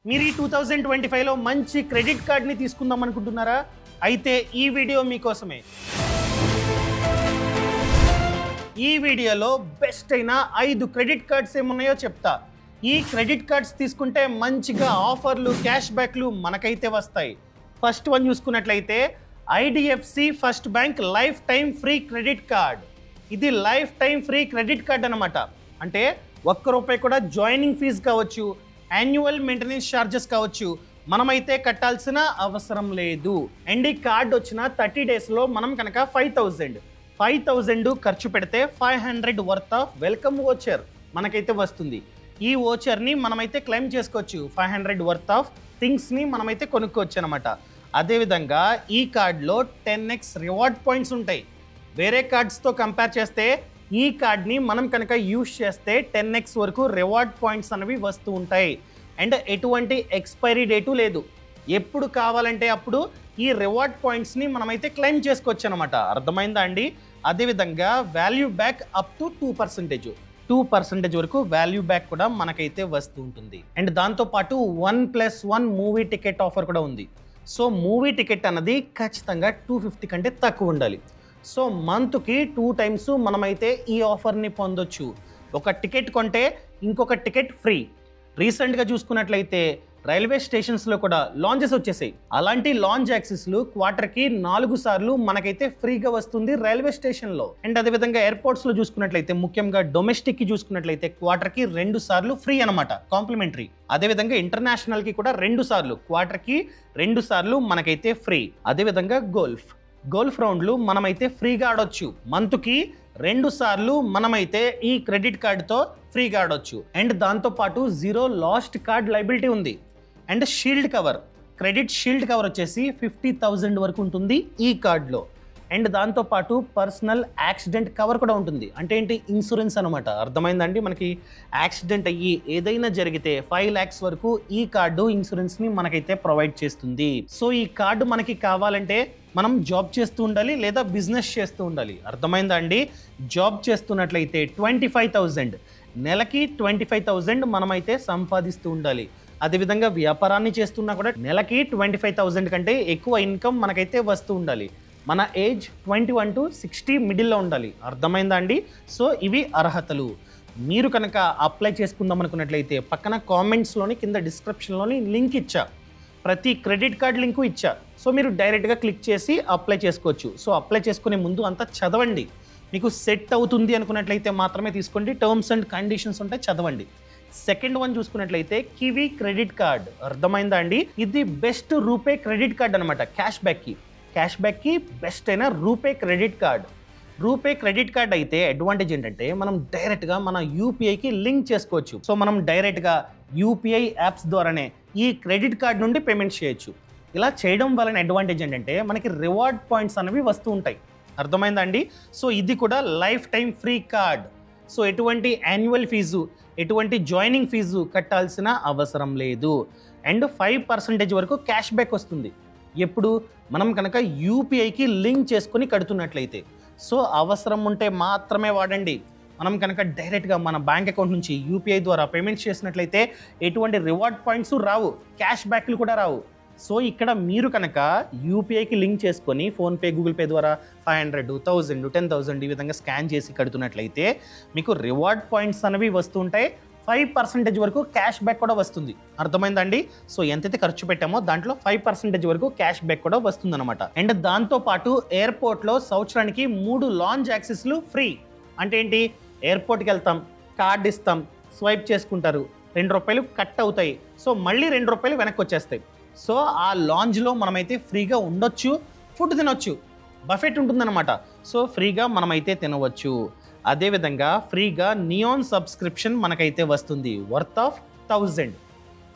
మీరు ఈ 2025లో మంచి క్రెడిట్ కార్డ్ని తీసుకుందాం అనుకుంటున్నారా? అయితే ఈ వీడియో మీకోసమే. ఈ వీడియోలో బెస్ట్ అయిన 5 క్రెడిట్ కార్డ్స్ ఏమున్నాయో చెప్తా. ఈ క్రెడిట్ కార్డ్స్ తీసుకుంటే మంచిగా ఆఫర్లు, క్యాష్ బ్యాక్లు మనకైతే వస్తాయి. ఫస్ట్ వన్ చూసుకున్నట్లయితే IDFC first bank life time free credit card. ఇది life time free credit card అనమాట. అంటే ₹1 కూడా జాయినింగ్ ఫీజు కావచ్చు, యాన్యువల్ మెయింటెనెన్స్ ఛార్జెస్ కావచ్చు, మనమైతే కట్టాల్సిన అవసరం లేదు. అండ్ ఈ కార్డ్ వచ్చిన 30 డేస్లో మనం కనుక 5,000 ఖర్చు పెడితే 500 వర్త్ ఆఫ్ వెల్కమ్ వోచర్ మనకైతే వస్తుంది. ఈ వోచర్ని మనమైతే క్లెయిమ్ చేసుకోవచ్చు. 500 వర్త్ ఆఫ్ థింగ్స్ని మనమైతే కొనుక్కోవచ్చు అనమాట. అదేవిధంగా ఈ కార్డ్లో 10x రివార్డ్ పాయింట్స్ ఉంటాయి. వేరే కార్డ్స్తో కంపేర్ చేస్తే ఈ కార్డ్ని మనం కనుక యూజ్ చేస్తే 10x వరకు రివార్డ్ పాయింట్స్ అనేవి వస్తూ ఉంటాయి. అండ్ ఎటువంటి ఎక్స్పైరీ డేటు లేదు. ఎప్పుడు కావాలంటే అప్పుడు ఈ రివార్డ్ పాయింట్స్ని మనమైతే క్లెయిమ్ చేసుకోవచ్చు అనమాట. అర్థమైందా అండి? అదేవిధంగా వాల్యూ బ్యాక్ అప్ టు 2% వరకు వాల్యూ బ్యాక్ కూడా మనకైతే వస్తూ ఉంటుంది. అండ్ దాంతోపాటు 1+1 మూవీ టికెట్ ఆఫర్ కూడా ఉంది. సో మూవీ టికెట్ అన్నది ఖచ్చితంగా 250 కంటే తక్కువ ఉండాలి. సో మంత్కి 2 టైమ్స్ మనమైతే ఈ ఆఫర్ని పొందొచ్చు. ఒక టికెట్ కొంటే ఇంకొక టికెట్ ఫ్రీ. రీసెంట్గా చూసుకున్నట్లయితే రైల్వే స్టేషన్స్లో కూడా లాంచెస్ వచ్చేసాయి. అలాంటి లాంచ్ యాక్సెస్లు క్వార్టర్కి 4 సార్లు మనకైతే ఫ్రీగా వస్తుంది రైల్వే స్టేషన్లో. అండ్ అదేవిధంగా ఎయిర్పోర్ట్స్లో చూసుకున్నట్లయితే, ముఖ్యంగా డొమెస్టిక్కి చూసుకున్నట్లయితే క్వార్టర్కి 2 సార్లు ఫ్రీ అనమాట, కాంప్లిమెంటరీ. అదేవిధంగా ఇంటర్నేషనల్కి కూడా 2 సార్లు, క్వార్టర్కి 2 సార్లు మనకైతే ఫ్రీ. అదేవిధంగా గోల్ఫ్ రౌండ్లు మనమైతే ఫ్రీగా ఆడొచ్చు. మంత్కి 2 సార్లు మనమైతే ఈ క్రెడిట్ కార్డుతో ఫ్రీగా ఆడొచ్చు. అండ్ దాంతోపాటు 0 లాస్ట్ కార్డ్ లైబిలిటీ ఉంది. And shield cover, credit shield cover వచ్చేసి 50,000 వరకు ఉంటుంది ఈ కార్డులో. అండ్ దాంతోపాటు పర్సనల్ యాక్సిడెంట్ కవర్ కూడా ఉంటుంది. అంటే ఏంటి? ఇన్సూరెన్స్ అనమాట. అర్థమైందండి? మనకి యాక్సిడెంట్ అయ్యి ఏదైనా జరిగితే 5 lakhs వరకు ఈ కార్డు ఇన్సూరెన్స్ని మనకైతే ప్రొవైడ్ చేస్తుంది. సో ఈ కార్డు మనకి కావాలంటే మనం జాబ్ చేస్తూ ఉండాలి, లేదా బిజినెస్ చేస్తూ ఉండాలి. అర్థమైందా అండి? జాబ్ చేస్తున్నట్లయితే 25,000, నెలకి 25,000 మనమైతే సంపాదిస్తూ ఉండాలి. అదేవిధంగా వ్యాపారాన్ని చేస్తున్నా కూడా నెలకి 25,000 కంటే ఎక్కువ ఇన్కమ్ మనకైతే వస్తూ ఉండాలి. మన ఏజ్ 21 to 60 మిడిల్లో ఉండాలి. అర్థమైందా అండి? సో ఇవి అర్హతలు. మీరు కనుక అప్లై చేసుకుందాం అనుకున్నట్లయితే పక్కన కామెంట్స్లోని, కింద డిస్క్రిప్షన్లోని లింక్ ఇచ్చా, ప్రతి క్రెడిట్ కార్డ్ లింకు ఇచ్చా. సో మీరు డైరెక్ట్గా క్లిక్ చేసి అప్లై చేసుకోవచ్చు. సో అప్లై చేసుకునే ముందు అంతా చదవండి. మీకు సెట్ అవుతుంది అనుకున్నట్లయితే మాత్రమే తీసుకోండి. టర్మ్స్ అండ్ కండిషన్స్ ఉంటాయి, చదవండి. సెకండ్ వన్ చూసుకున్నట్లయితే కివీ క్రెడిట్ కార్డ్. అర్థమైందా అండి? ఇది బెస్ట్ రూపే క్రెడిట్ కార్డ్ అనమాట. క్యాష్ బ్యాక్కి బెస్ట్ అయిన RuPay credit card. RuPay credit card అయితే అడ్వాంటేజ్ ఏంటంటే మనం డైరెక్ట్గా మన యూపీఐకి లింక్ చేసుకోవచ్చు. సో మనం డైరెక్ట్గా యూపీఐ యాప్స్ ద్వారానే ఈ క్రెడిట్ కార్డ్ నుండి పేమెంట్ చేయొచ్చు. ఇలా చేయడం వలన అడ్వాంటేజ్ ఏంటంటే మనకి రివార్డ్ పాయింట్స్ అనేవి వస్తూ ఉంటాయి. అర్థమైందా అండి? సో ఇది కూడా life time free card. So ఎటువంటి యాన్యువల్ ఫీజు, ఎటువంటి జాయినింగ్ ఫీజు కట్టాల్సిన అవసరం లేదు. అండ్ 5% వరకు క్యాష్ బ్యాక్ వస్తుంది. ఎప్పుడు మనం కనుక యూపీఐకి లింక్ చేసుకొని కడుతున్నట్లయితే. సో అవసరం ఉంటే మాత్రమే వాడండి. మనం కనుక డైరెక్ట్గా మన బ్యాంక్ అకౌంట్ నుంచి యూపీఐ ద్వారా పేమెంట్స్ చేసినట్లయితే ఎటువంటి రివార్డ్ పాయింట్స్ రావు, క్యాష్ బ్యాక్లు కూడా రావు. సో ఇక్కడ మీరు కనుక యూపీఐకి లింక్ చేసుకొని ఫోన్పే, గూగుల్ పే ద్వారా 500, 1000, 10,000 ఈ విధంగా స్కాన్ చేసి కడుతున్నట్లయితే మీకు రివార్డ్ పాయింట్స్ అనేవి వస్తూ ఉంటాయి. 5% వరకు క్యాష్ బ్యాక్ కూడా వస్తుంది. అర్థమైందండి? సో ఎంతైతే ఖర్చు పెట్టామో దాంట్లో 5% వరకు క్యాష్ బ్యాక్ కూడా వస్తుంది అనమాట. అండ్ దాంతోపాటు ఎయిర్పోర్ట్లో సంవత్సరానికి 3 లాంచ్ యాక్సెస్లు ఫ్రీ. అంటే ఏంటి? ఎయిర్పోర్ట్కి వెళ్తాం, కార్డ్ ఇస్తాం, స్వైప్ చేసుకుంటారు, ₹2 కట్ అవుతాయి. సో మళ్ళీ ₹2 వెనక్కి వచ్చేస్తాయి. సో ఆ లాంజ్లో మనమైతే ఫ్రీగా ఉండొచ్చు, ఫుడ్ తినొచ్చు, బఫెట్ ఉంటుందన్నమాట. సో ఫ్రీగా మనమైతే తినవచ్చు. అదేవిధంగా ఫ్రీగా నియాన్ సబ్స్క్రిప్షన్ మనకైతే వస్తుంది, వర్త్ ఆఫ్ 1000.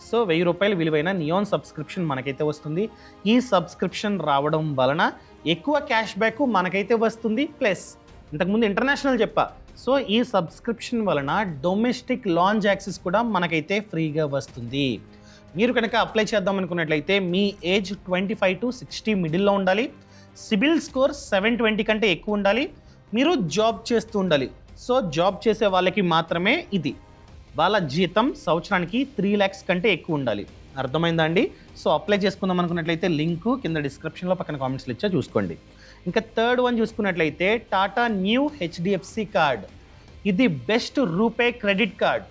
సో ₹1000 విలువైన నియాన్ సబ్స్క్రిప్షన్ మనకైతే వస్తుంది. ఈ సబ్స్క్రిప్షన్ రావడం వలన ఎక్కువ క్యాష్ బ్యాక్ మనకైతే వస్తుంది. ప్లస్ ఇంతకుముందు ఇంటర్నేషనల్ చెప్పా. సో ఈ సబ్స్క్రిప్షన్ వలన డొమెస్టిక్ లాంచ్ యాక్సెస్ కూడా మనకైతే ఫ్రీగా వస్తుంది. మీరు కనుక అప్లై చేద్దాం అనుకున్నట్లయితే మీ ఏజ్ 25 to 60 మిడిల్లో ఉండాలి. సిబిల్ స్కోర్ 720 కంటే ఎక్కువ ఉండాలి. మీరు జాబ్ చేస్తూ ఉండాలి. సో జాబ్ చేసే వాళ్ళకి మాత్రమే ఇది. వాళ్ళ జీతం సంవత్సరానికి 3 lakhs కంటే ఎక్కువ ఉండాలి. అర్థమైందా అండి? సో అప్లై చేసుకుందాం అనుకున్నట్లయితే లింక్ కింద డిస్క్రిప్షన్లో పక్కన కామెంట్స్లో ఇచ్చా చూసుకోండి. ఇంకా థర్డ్ వన్ చూసుకున్నట్లయితే టాటా న్యూ హెచ్డిఎఫ్సి కార్డ్. ఇది best RuPay credit card.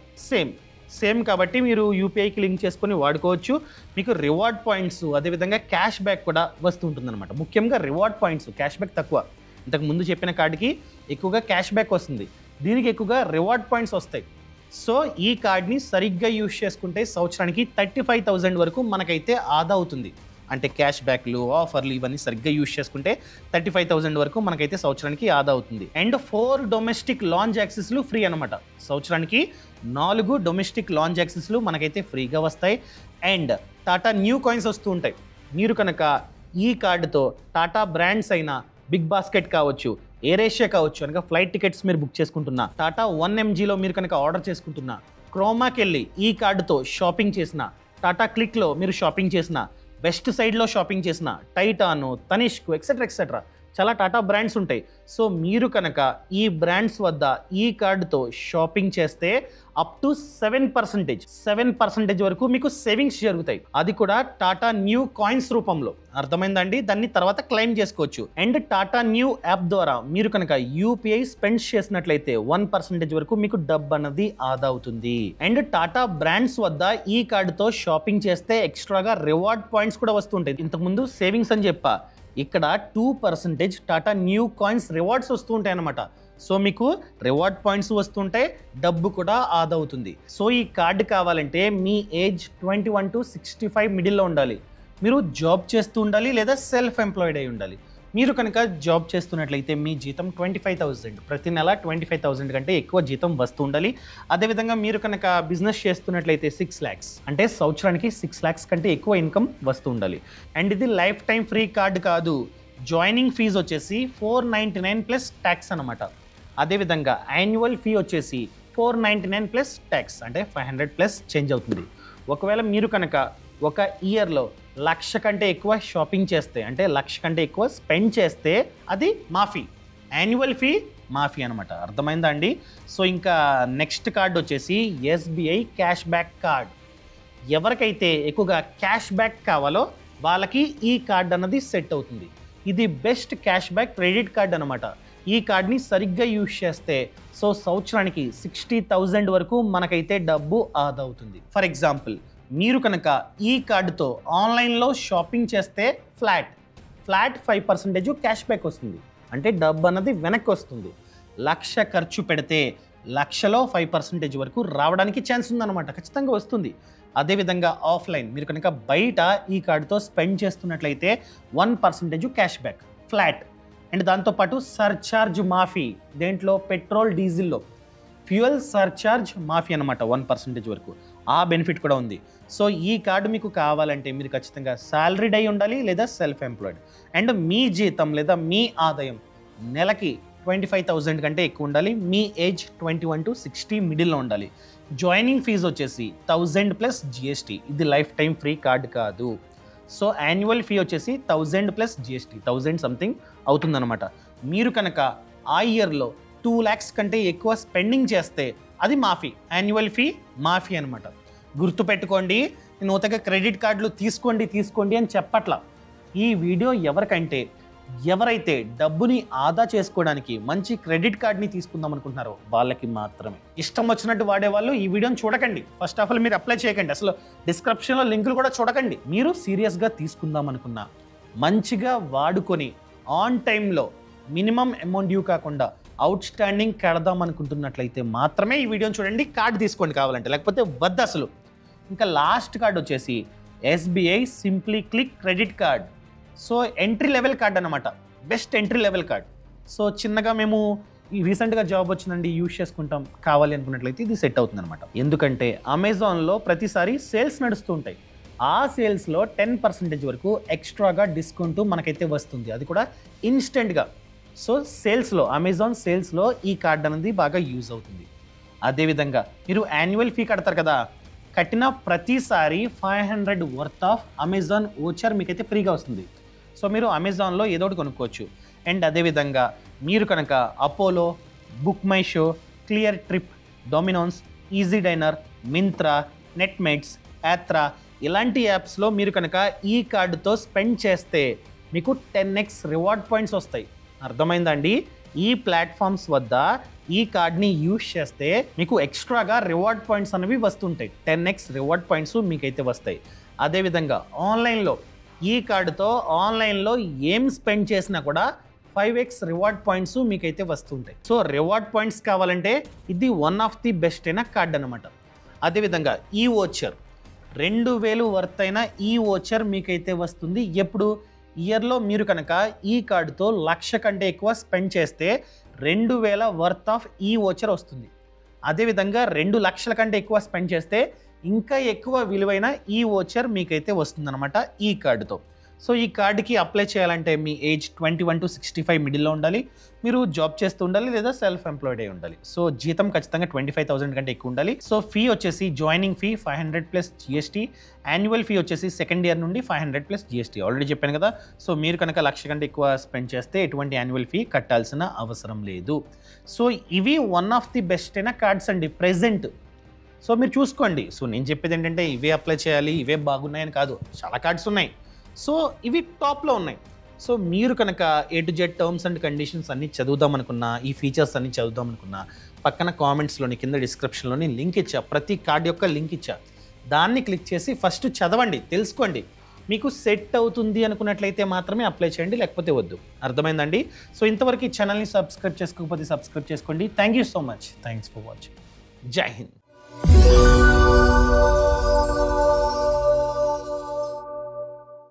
Same కాబట్టి మీరు యూపీఐకి లింక్ చేసుకొని వాడుకోవచ్చు. మీకు రివార్డ్ పాయింట్స్ అదేవిధంగా క్యాష్ బ్యాక్ కూడా వస్తూ ఉంటుందన్నమాట. ముఖ్యంగా రివార్డ్ పాయింట్స్, క్యాష్ బ్యాక్ తక్కువ. ఇంతకు ముందు చెప్పిన కార్డుకి ఎక్కువగా క్యాష్ బ్యాక్ వస్తుంది, దీనికి ఎక్కువగా రివార్డ్ పాయింట్స్ వస్తాయి. సో ఈ కార్డ్ని సరిగ్గా యూజ్ చేసుకుంటే సంవత్సరానికి 35,000 వరకు మనకైతే ఆదా అవుతుంది. అంటే క్యాష్ బ్యాక్లు, ఆఫర్లు ఇవన్నీ సరిగ్గా యూజ్ చేసుకుంటే 35,000 వరకు మనకైతే సంవత్సరానికి ఆదా అవుతుంది. అండ్ 4 డొమెస్టిక్ లాంచ్ యాక్సెస్లు ఫ్రీ అనమాట. సంవత్సరానికి 4 డొమెస్టిక్ లాంచ్ యాక్సెస్లు మనకైతే ఫ్రీగా వస్తాయి. అండ్ టాటా న్యూ కాయిన్స్ వస్తూ ఉంటాయి. మీరు కనుక ఈ కార్డుతో టాటా బ్రాండ్స్ అయిన బిగ్ బాస్కెట్ కావచ్చు, ఎయిర్ ఏషియా కావచ్చు, కనుక ఫ్లైట్ టికెట్స్ మీరు బుక్ చేసుకుంటున్నా, టాటా 1MGలో మీరు కనుక ఆర్డర్ చేసుకుంటున్నా, క్రోమాకి వెళ్ళి ఈ కార్డుతో షాపింగ్ చేసిన, టాటా క్లిక్లో మీరు షాపింగ్ చేసిన, బెస్ట్ సైడ్లో షాపింగ్ చేసిన, టైటాను, తనిష్క్ ఎక్సెట్రా చాలా టాటా బ్రాండ్స్ ఉంటాయి. సో మీరు కనుక ఈ బ్రాండ్స్ వద్ద ఈ కార్డుతో షాపింగ్ చేస్తే అప్ టు 7% వరకు మీకు సేవింగ్స్ జరుగుతాయి. అది కూడా టాటా న్యూ కాయిన్స్ రూపంలో. అర్థమైందండి? దాన్ని తర్వాత క్లెయిమ్ చేసుకోవచ్చు. అండ్ టాటా న్యూ యాప్ ద్వారా మీరు కనుక యూపీఐ స్పెండ్ చేసినట్లయితే 1% వరకు మీకు డబ్బు అన్నది ఆదా అవుతుంది. అండ్ టాటా బ్రాండ్స్ వద్ద ఈ కార్డుతో షాపింగ్ చేస్తే ఎక్స్ట్రాగా రివార్డ్ పాయింట్స్ కూడా వస్తుంటాయి. ఇంతకుముందు సేవింగ్స్ అని చెప్పా, ఇక్కడ 2% టాటా న్యూ కాయిన్స్ రివార్డ్స్ వస్తూ ఉంటాయి అన్నమాట. సో మీకు రివార్డ్ పాయింట్స్ వస్తుంటాయి, డబ్బు కూడా ఆదా అవుతుంది. సో ఈ కార్డు కావాలంటే మీ ఏజ్ 21 to 65 మిడిల్లో ఉండాలి. మీరు జాబ్ చేస్తూ ఉండాలి లేదా సెల్ఫ్ ఎంప్లాయిడ్ అయి ఉండాలి. మీరు కనుక జాబ్ చేస్తున్నట్లయితే మీ జీతం 25,000, ప్రతి నెల 25,000 కంటే ఎక్కువ జీతం వస్తూ ఉండాలి. అదేవిధంగా మీరు కనుక బిజినెస్ చేస్తున్నట్లయితే 6 lakhs, అంటే సంవత్సరానికి 6 lakhs కంటే ఎక్కువ ఇన్కమ్ వస్తూ ఉండాలి. అండ్ ఇది లైఫ్ టైం ఫ్రీ కార్డు కాదు. జాయినింగ్ ఫీజు వచ్చేసి 499 ప్లస్ ట్యాక్స్ అనమాట. అదేవిధంగా యాన్యువల్ ఫీ వచ్చేసి 499 ప్లస్ ట్యాక్స్, అంటే 500 ప్లస్ చేంజ్ అవుతుంది. ఒకవేళ మీరు కనుక ఒక ఇయర్లో 1,00,000 కంటే ఎక్కువ షాపింగ్ చేస్తే, అంటే 1,00,000 కంటే ఎక్కువ స్పెండ్ చేస్తే అది మాఫీ, యాన్యువల్ ఫీ మాఫీ అనమాట. అర్థమైందా అండి? సో ఇంకా నెక్స్ట్ కార్డ్ వచ్చేసి ఎస్బీఐ క్యాష్ బ్యాక్ కార్డ్. ఎవరికైతే ఎక్కువగా క్యాష్ బ్యాక్ కావాలో వాళ్ళకి ఈ కార్డ్ అన్నది సెట్ అవుతుంది. ఇది best cash back credit card అనమాట. ఈ కార్డ్ని సరిగ్గా యూజ్ చేస్తే సో సంవత్సరానికి 60,000 వరకు మనకైతే డబ్బు ఆదా అవుతుంది. ఫర్ ఎగ్జాంపుల్, మీరు కనుక ఈ కార్డుతో ఆన్లైన్లో షాపింగ్ చేస్తే ఫ్లాట్ 5% క్యాష్ బ్యాక్ వస్తుంది, అంటే డబ్బు అన్నది వెనక్కి వస్తుంది. 1,00,000 ఖర్చు పెడితే 1,00,000లో 5% వరకు రావడానికి ఛాన్స్ ఉందన్నమాట, ఖచ్చితంగా వస్తుంది. అదేవిధంగా ఆఫ్లైన్ మీరు కనుక బయట ఈ కార్డుతో స్పెండ్ చేస్తున్నట్లయితే 1% క్యాష్ బ్యాక్ ఫ్లాట్. అండ్ దాంతోపాటు సర్చార్జ్ మాఫీ, దేంట్లో పెట్రోల్ డీజిల్లో ఫ్యూయల్ సర్చార్జ్ మాఫీ అనమాట 1% వరకు. ఆ బెనిఫిట్ కూడా ఉంది. సో ఈ కార్డు మీకు కావాలంటే మీరు ఖచ్చితంగా సాలరీడ్ అయి ఉండాలి లేదా సెల్ఫ్ ఎంప్లాయిడ్. అండ్ మీ జీతం లేదా మీ ఆదాయం నెలకి 25,000 కంటే ఎక్కువ ఉండాలి. మీ ఏజ్ 21 to 60 మిడిల్లో ఉండాలి. జాయినింగ్ ఫీజు వచ్చేసి 1000 ప్లస్ జిఎస్టీ. ఇది లైఫ్ టైం ఫ్రీ కార్డు కాదు. సో యాన్యువల్ ఫీ వచ్చేసి 1000 ప్లస్ జిఎస్టీ, 1000 సంథింగ్ అవుతుందన్నమాట. మీరు కనుక ఆ ఇయర్లో 2 lakhs కంటే ఎక్కువ స్పెండింగ్ చేస్తే అది మాఫీ, యాన్యువల్ ఫీ మాఫీ అనమాట. గుర్తుపెట్టుకోండి, నూతగా క్రెడిట్ కార్డులు తీసుకోండి అని చెప్పట్లా. ఈ వీడియో ఎవరైతే డబ్బుని ఆదా చేసుకోవడానికి మంచి క్రెడిట్ కార్డ్ని తీసుకుందాం అనుకుంటున్నారో వాళ్ళకి మాత్రమే. ఇష్టం వచ్చినట్టు వాడేవాళ్ళు ఈ వీడియోని చూడకండి. ఫస్ట్ ఆఫ్ ఆల్ మీరు అప్లై చేయకండి, అసలు డిస్క్రిప్షన్లో లింకులు కూడా చూడకండి. మీరు సీరియస్గా తీసుకుందాం అనుకున్నా, మంచిగా వాడుకొని ఆన్ టైంలో మినిమం అమౌంట్ డ్యూ కాకుండా అవుట్ స్టాండింగ్ కడదాం అనుకుంటున్నట్లయితే మాత్రమే ఈ వీడియోని చూడండి. కార్డు తీసుకోండి కావాలంటే, లేకపోతే వద్దు అసలు. ఇంకా లాస్ట్ కార్డ్ వచ్చేసి SBI simply click credit card. So entry level card అనమాట, best entry level card. So చిన్నగా మేము రీసెంట్గా జాబ్ వచ్చిందండి, యూజ్ చేసుకుంటాం కావాలి అనుకున్నట్లయితే ఇది సెట్ అవుతుంది అనమాట. ఎందుకంటే అమెజాన్లో ప్రతిసారి సేల్స్ నడుస్తూ ఉంటాయి. ఆ సేల్స్లో 10% వరకు ఎక్స్ట్రాగా డిస్కౌంట్ మనకైతే వస్తుంది, అది కూడా ఇన్స్టెంట్గా. సో సేల్స్లో, అమెజాన్ సేల్స్లో ఈ కార్డ్ అనేది బాగా యూజ్ అవుతుంది. అదేవిధంగా మీరు యాన్యువల్ ఫీ కడతారు కదా, కట్టిన ప్రతిసారి 500 వర్త్ ఆఫ్ అమెజాన్ ఓచర్ మీకైతే ఫ్రీగా వస్తుంది. సో మీరు అమెజాన్లో ఏదో ఒకటి కొనుక్కోవచ్చు. అండ్ అదేవిధంగా మీరు కనుక Apollo, book my show, Cleartrip, Dominos, EazyDiner, Myntra, Netmeds, Yatra ఇలాంటి యాప్స్లో మీరు కనుక ఈ కార్డుతో స్పెండ్ చేస్తే మీకు 10x రివార్డ్ పాయింట్స్ వస్తాయి. అర్థమైందండి? ఈ ప్లాట్ఫామ్స్ వద్ద ఈ కార్డ్ని యూజ్ చేస్తే మీకు ఎక్స్ట్రాగా రివార్డ్ పాయింట్స్ అనేవి వస్తుంటాయి. 10x రివార్డ్ పాయింట్స్ మీకైతే వస్తాయి. అదేవిధంగా ఆన్లైన్లో ఈ కార్డుతో ఆన్లైన్లో ఏం స్పెండ్ చేసినా కూడా 5x రివార్డ్ పాయింట్స్ మీకైతే వస్తుంటాయి. సో రివార్డ్ పాయింట్స్ కావాలంటే ఇది వన్ ఆఫ్ ది బెస్ట్ అయిన కార్డ్ అనమాట. అదేవిధంగా ఈ వోచర్ 2000 వర్త్ అయిన ఈ వోచర్ మీకైతే వస్తుంది. ఎప్పుడు ఇయర్లో మీరు కనుక ఈ కార్డుతో 1,00,000 కంటే ఎక్కువ స్పెండ్ చేస్తే 2000 వర్త్ ఆఫ్ ఈ వోచర్ వస్తుంది. అదేవిధంగా 2,00,000 కంటే ఎక్కువ స్పెండ్ చేస్తే ఇంకా ఎక్కువ విలువైన ఈ వోచర్ మీకైతే వస్తుందన్నమాట ఈ కార్డుతో. సో ఈ కార్డుకి అప్లై చేయాలంటే మీ ఏజ్ 21 to 65 మిడిల్లో ఉండాలి, మీరు జాబ్ చేస్తూ ఉండాలి లేదా సెల్ఫ్ ఎంప్లాయిడ్ అయి ఉండాలి. సో జీతం ఖచ్చితంగా 25,000 కంటే ఎక్కువ ఉండాలి. సో ఫీ వచ్చేసి joining fee 500 plus GST, annual fee వచ్చేసి సెకండ్ ఇయర్ నుండి 500 ప్లస్ GST. ఆల్రెడీ చెప్పాను కదా. సో మీరు కనుక 1,00,000 కంటే ఎక్కువ స్పెండ్ చేస్తే ఎటువంటి యాన్యువల్ ఫీ కట్టాల్సిన అవసరం లేదు. సో ఇవి వన్ ఆఫ్ ది బెస్ట్ అయిన కార్డ్స్ అండి ప్రెజెంట్. సో మీరు చూసుకోండి. సో నేను చెప్పేది ఏంటంటే ఇవే అప్లై చేయాలి, ఇవే బాగున్నాయని కాదు, చాలా కార్డ్స్ ఉన్నాయి. సో ఇవి టాప్లో ఉన్నాయి. సో మీరు కనుక A to Z terms and conditions అన్నీ చదువుదామనుకున్నా, ఈ ఫీచర్స్ అన్నీ చదువుదామనుకున్నా, పక్కన కామెంట్స్లోని కింద డిస్క్రిప్షన్లోని లింక్ ఇచ్చా, ప్రతి కార్డ్ యొక్క లింక్ ఇచ్చా. దాన్ని క్లిక్ చేసి ఫస్ట్ చదవండి, తెలుసుకోండి. మీకు సెట్ అవుతుంది అనుకున్నట్లయితే మాత్రమే అప్లై చేయండి, లేకపోతే వద్దు. అర్థమైందండి? సో ఇంతవరకు ఈ ఛానల్ని సబ్స్క్రైబ్ చేసుకోకపోతే సబ్స్క్రైబ్ చేసుకోండి. Thank you so much. Thanks for watching. జై హింద్.